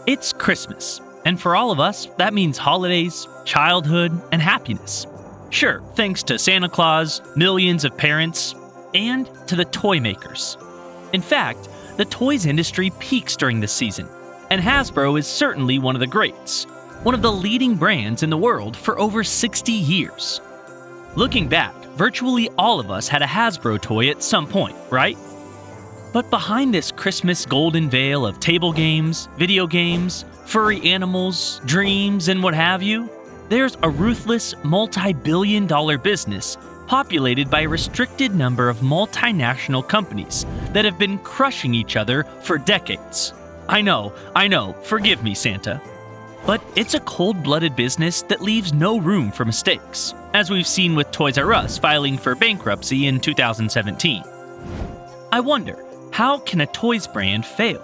It's Christmas, and for all of us, that means holidays, childhood, and happiness. Sure, thanks to Santa Claus, millions of parents, and to the toy makers. In fact, the toys industry peaks during this season, and Hasbro is certainly one of the greats, one of the leading brands in the world for over 60 years. Looking back, virtually all of us had a Hasbro toy at some point, right? But behind this Christmas golden veil of table games, video games, furry animals, dreams, and what have you, there's a ruthless, multi-billion-dollar business populated by a restricted number of multinational companies that have been crushing each other for decades. I know, forgive me, Santa. But it's a cold-blooded business that leaves no room for mistakes, as we've seen with Toys R Us filing for bankruptcy in 2017. I wonder, how can a toys brand fail?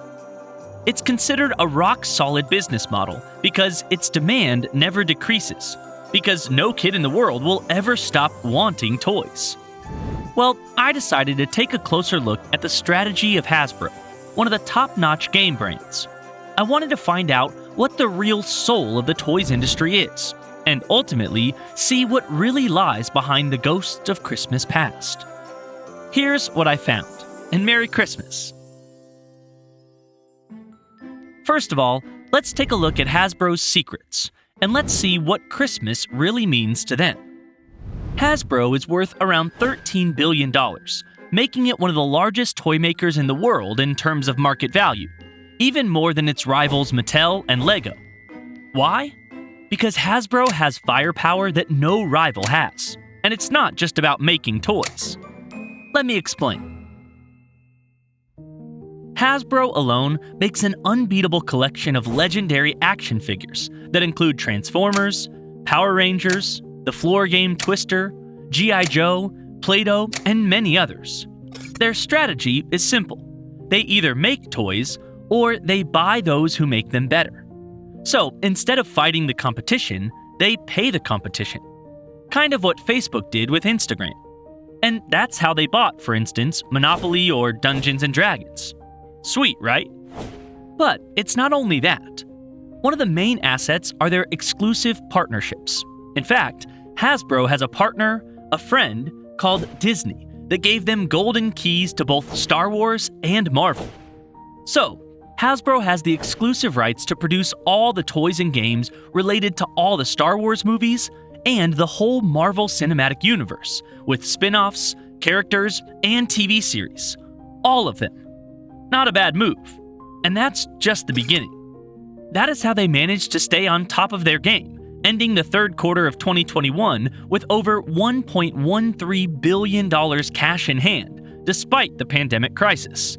It's considered a rock-solid business model because its demand never decreases, because no kid in the world will ever stop wanting toys. Well, I decided to take a closer look at the strategy of Hasbro, one of the top-notch game brands. I wanted to find out what the real soul of the toys industry is, and ultimately see what really lies behind the ghosts of Christmas past. Here's what I found, and Merry Christmas! First of all, let's take a look at Hasbro's secrets, and let's see what Christmas really means to them. Hasbro is worth around $13 billion, making it one of the largest toy makers in the world in terms of market value, even more than its rivals Mattel and Lego. Why? Because Hasbro has firepower that no rival has, and it's not just about making toys. Let me explain. Hasbro alone makes an unbeatable collection of legendary action figures that include Transformers, Power Rangers, the floor game Twister, G.I. Joe, Play-Doh, and many others. Their strategy is simple. They either make toys, or they buy those who make them better. So, instead of fighting the competition, they pay the competition. Kind of what Facebook did with Instagram. And that's how they bought, for instance, Monopoly or Dungeons & Dragons. Sweet, right? But it's not only that. One of the main assets are their exclusive partnerships. In fact, Hasbro has a partner, a friend, called Disney, that gave them golden keys to both Star Wars and Marvel. So, Hasbro has the exclusive rights to produce all the toys and games related to all the Star Wars movies and the whole Marvel Cinematic Universe, with spin-offs, characters, and TV series. All of them. Not a bad move. And that's just the beginning. That is how they managed to stay on top of their game, ending the third quarter of 2021 with over $1.13 billion cash in hand, despite the pandemic crisis.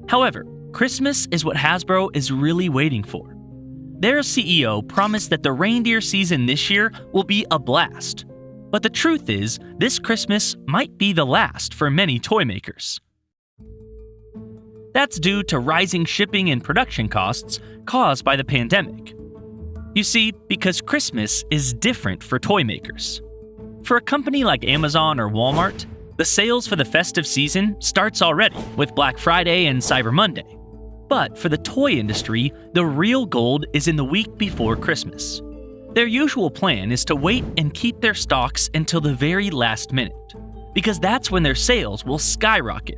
However, Christmas is what Hasbro is really waiting for. Their CEO promised that the reindeer season this year will be a blast. But the truth is, this Christmas might be the last for many toy makers. That's due to rising shipping and production costs caused by the pandemic. You see, because Christmas is different for toy makers. For a company like Amazon or Walmart, the sales for the festive season starts already with Black Friday and Cyber Monday. But for the toy industry, the real gold is in the week before Christmas. Their usual plan is to wait and keep their stocks until the very last minute, because that's when their sales will skyrocket.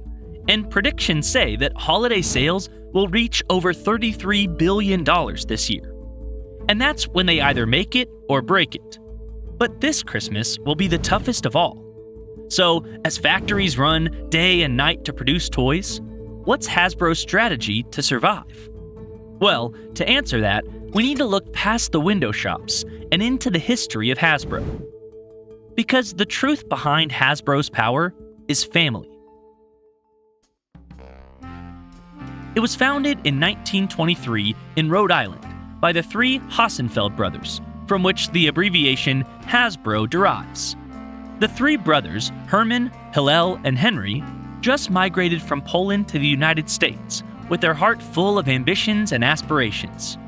And predictions say that holiday sales will reach over $33 billion this year. And that's when they either make it or break it. But this Christmas will be the toughest of all. So, as factories run day and night to produce toys, what's Hasbro's strategy to survive? Well, to answer that, we need to look past the window shops and into the history of Hasbro. Because the truth behind Hasbro's power is family. It was founded in 1923 in Rhode Island by the three Hassenfeld brothers, from which the abbreviation Hasbro derives. The three brothers, Herman, Hillel, and Henry, just migrated from Poland to the United States with their heart full of ambitions and aspirations.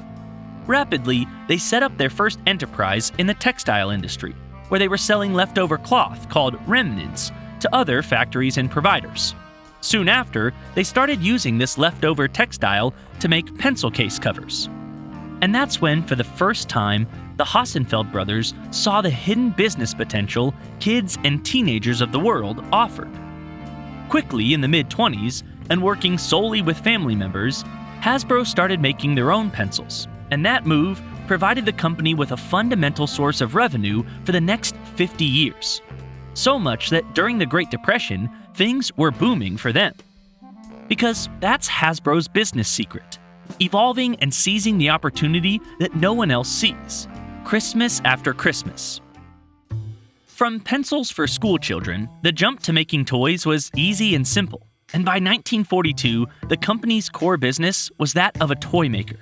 Rapidly, they set up their first enterprise in the textile industry, where they were selling leftover cloth called remnants to other factories and providers. Soon after, they started using this leftover textile to make pencil case covers. And that's when, for the first time, the Hassenfeld brothers saw the hidden business potential kids and teenagers of the world offered. Quickly in the mid-20s, and working solely with family members, Hasbro started making their own pencils, and that move provided the company with a fundamental source of revenue for the next 50 years. So much that during the Great Depression, things were booming for them. Because that's Hasbro's business secret: evolving and seizing the opportunity that no one else sees, Christmas after Christmas. From pencils for school children, the jump to making toys was easy and simple, and by 1942, the company's core business was that of a toy maker.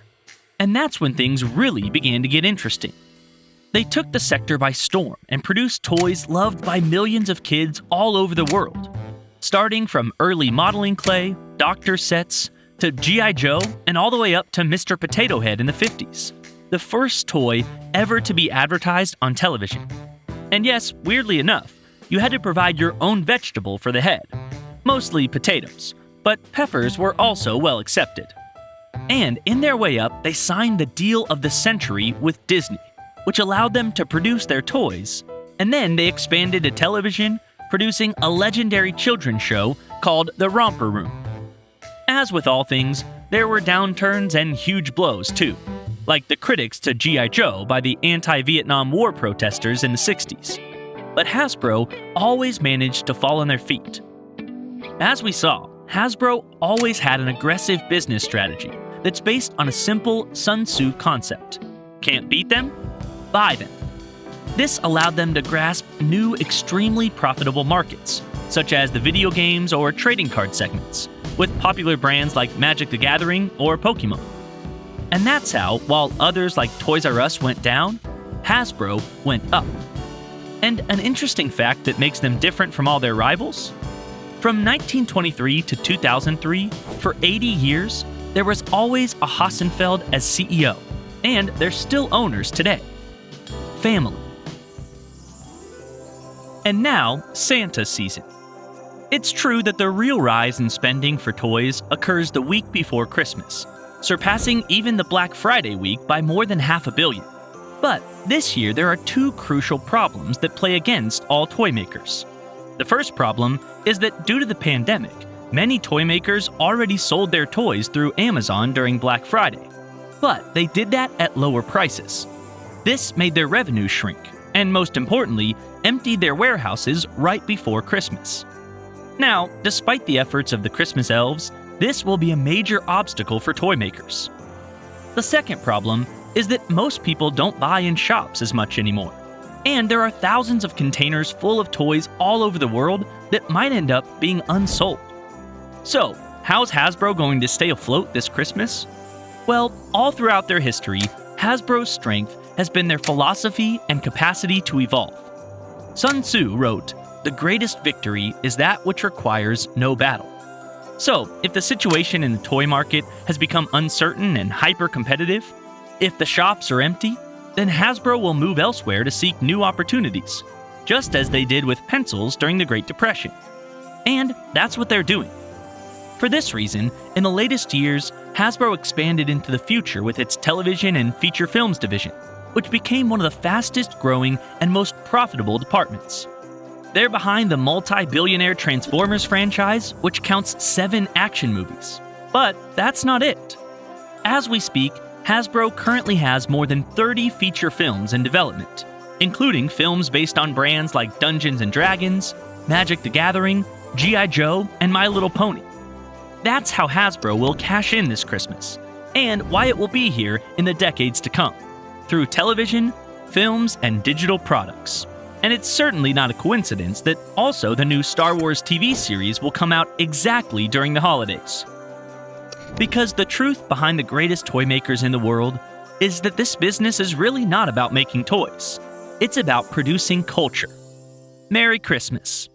And that's when things really began to get interesting. They took the sector by storm and produced toys loved by millions of kids all over the world, starting from early modeling clay, doctor sets, to G.I. Joe, and all the way up to Mr. Potato Head in the 50s, the first toy ever to be advertised on television. And yes, weirdly enough, you had to provide your own vegetable for the head, mostly potatoes, but peppers were also well accepted. And in their way up, they signed the deal of the century with Disney, which allowed them to produce their toys, and then they expanded to television, producing a legendary children's show called The Romper Room. As with all things, there were downturns and huge blows too, like the critics to G.I. Joe by the anti-Vietnam War protesters in the 60s. But Hasbro always managed to fall on their feet. As we saw, Hasbro always had an aggressive business strategy that's based on a simple Sun Tzu concept. Can't beat them? Buy them. This allowed them to grasp new, extremely profitable markets, such as the video games or trading card segments, with popular brands like Magic the Gathering or Pokemon. And that's how, while others like Toys R Us went down, Hasbro went up. And an interesting fact that makes them different from all their rivals? From 1923 to 2003, for 80 years, there was always a Hassenfeld as CEO, and they're still owners today. Family. And now, Santa season. It's true that the real rise in spending for toys occurs the week before Christmas, surpassing even the Black Friday week by more than $500 million. But this year, there are two crucial problems that play against all toy makers. The first problem is that due to the pandemic, many toy makers already sold their toys through Amazon during Black Friday, but they did that at lower prices. This made their revenue shrink, and most importantly, emptied their warehouses right before Christmas. Now, despite the efforts of the Christmas elves, this will be a major obstacle for toy makers. The second problem is that most people don't buy in shops as much anymore, and there are thousands of containers full of toys all over the world that might end up being unsold. So, how's Hasbro going to stay afloat this Christmas? Well, all throughout their history, Hasbro's strength has been their philosophy and capacity to evolve. Sun Tzu wrote, "The greatest victory is that which requires no battle." So, if the situation in the toy market has become uncertain and hyper-competitive, if the shops are empty, then Hasbro will move elsewhere to seek new opportunities, just as they did with pencils during the Great Depression. And that's what they're doing. For this reason, in the latest years, Hasbro expanded into the future with its television and feature films division, which became one of the fastest growing and most profitable departments. They're behind the multi-billionaire Transformers franchise, which counts 7 action movies. But that's not it. As we speak, Hasbro currently has more than 30 feature films in development, including films based on brands like Dungeons & Dragons, Magic the Gathering, G.I. Joe, and My Little Pony. That's how Hasbro will cash in this Christmas, and why it will be here in the decades to come, through television, films, and digital products. And it's certainly not a coincidence that also the new Star Wars TV series will come out exactly during the holidays. Because the truth behind the greatest toy makers in the world is that this business is really not about making toys. It's about producing culture. Merry Christmas.